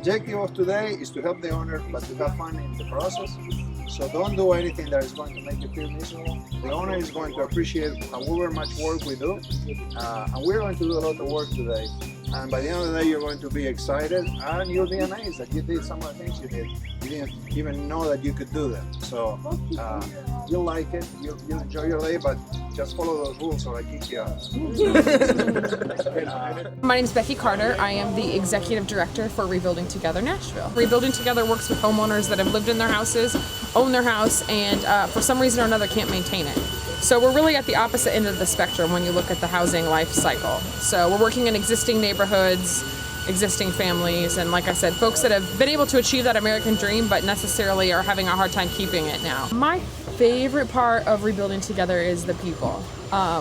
objective of today is to help the owner, but to have fun in the process. So don't do anything that is going to make you feel miserable. The owner is going to appreciate however much work we do, and we're going to do a lot of work today. And by the end of the day, you're going to be excited, and you'll be amazed that you did some of the things you did. You didn't even know that you could do them. So you'll like it, you'll enjoy your day, but just follow those rules so I keep you out. My name is Becky Carter. I am the Executive Director for Rebuilding Together Nashville. Rebuilding Together works with homeowners that have lived in their houses, own their house, and for some reason or another can't maintain it. So we're really at the opposite end of the spectrum when you look at the housing life cycle. So we're working in existing neighborhoods, existing families, and like I said, folks that have been able to achieve that American dream but necessarily are having a hard time keeping it now. My favorite part of Rebuilding Together is the people.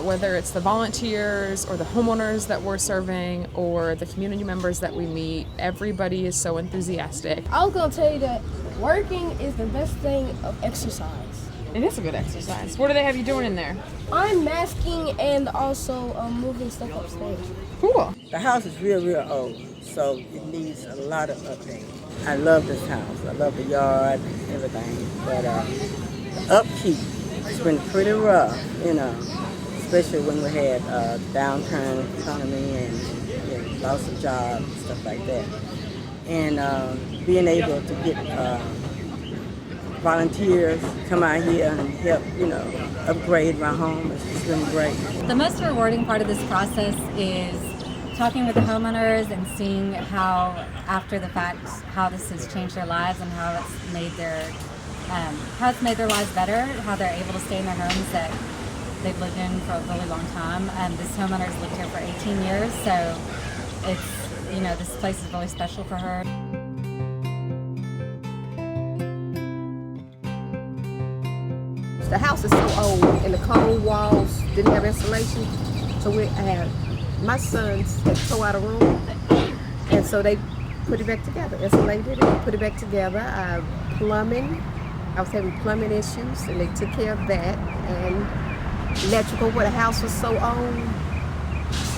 Whether it's the volunteers or the homeowners that we're serving or the community members that we meet, everybody is so enthusiastic. I was going to tell you that working is the best thing of exercise. It is a good exercise. What do they have you doing in there? I'm masking and also moving stuff upstairs. Cool. The house is real old, so it needs a lot of updating. I love this house. I love the yard, everything, but the upkeep has been pretty rough, you know, especially when we had downturn economy and loss of jobs and stuff like that. And being able to get volunteers come out here and help, you know, upgrade my home. It's been great. The most rewarding part of this process is talking with the homeowners and seeing how, after the fact, how this has changed their lives and how it's made their lives better, how they're able to stay in their homes that they've lived in for a really long time. This homeowner's lived here for 18 years, so it's, you know, this place is really special for her. The house is so old and the cold walls didn't have insulation, so my sons had tore out a room, and so they put it back together, insulated it, put it back together. Plumbing, I was having plumbing issues, and they took care of that, and electrical where the house was so old,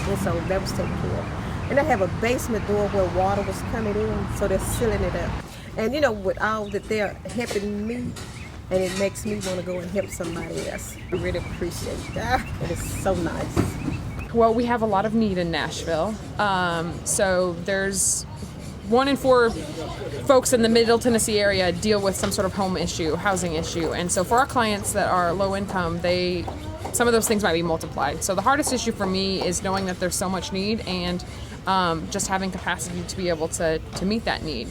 and so that was taken care of. And I have a basement door where water was coming in, so they're sealing it up. And you know, with all that they're helping me, and it makes me want to go and help somebody else. I really appreciate that. It is so nice. Well, we have a lot of need in Nashville. So there's 1 in 4 folks in the Middle Tennessee area deal with some sort of home issue, housing issue. And so for our clients that are low income, some of those things might be multiplied. So the hardest issue for me is knowing that there's so much need and just having capacity to be able to meet that need.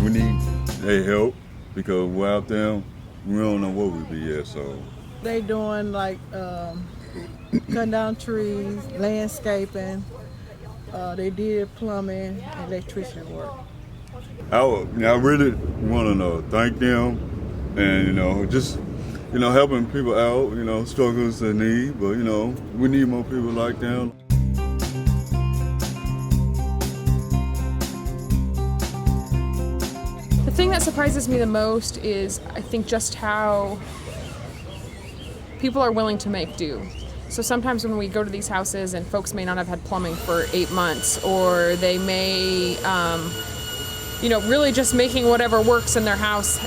We need their help because without them, we don't know where we'd be at. So they doing like cutting down trees, landscaping. They did plumbing and electrician work. I really want to thank them, and just helping people out. Struggles in need, but we need more people like them. The thing that surprises me the most is I think just how people are willing to make do. So sometimes when we go to these houses and folks may not have had plumbing for 8 months, or they may, really just making whatever works in their house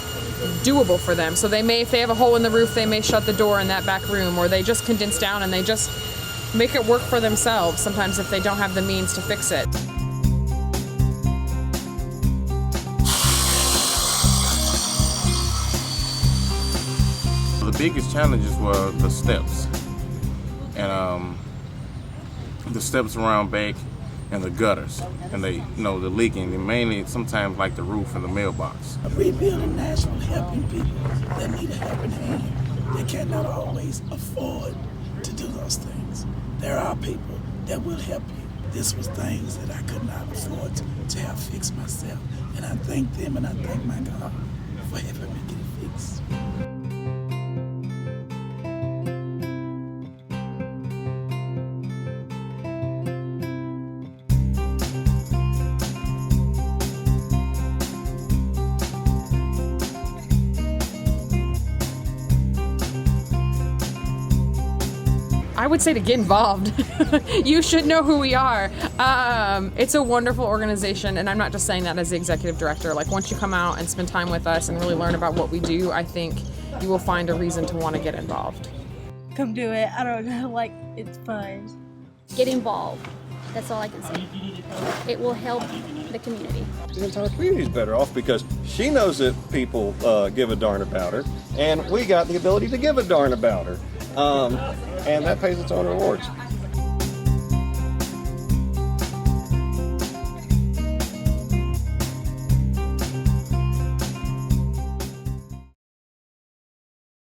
doable for them. So they may, if they have a hole in the roof, they may shut the door in that back room, or they just condense down and they just make it work for themselves sometimes if they don't have the means to fix it. The biggest challenges were the steps, and the steps around back, and the gutters, and the leaking, and mainly sometimes like the roof and the mailbox. Rebuilding Nashville, helping people that need a helping hand. They cannot always afford to do those things. There are people that will help you. This was things that I could not afford to have fixed myself, and I thank them and I thank my God for helping me get it fixed. I would say to get involved. You should know who we are. It's a wonderful organization, and I'm not just saying that as the executive director. Like, once you come out and spend time with us and really learn about what we do, I think you will find a reason to want to get involved. Come do it. I don't know, like, it's fun. Get involved. That's all I can say. It will help the community. The entire community is better off because she knows that people give a darn about her, and we got the ability to give a darn about her. And that pays its own rewards.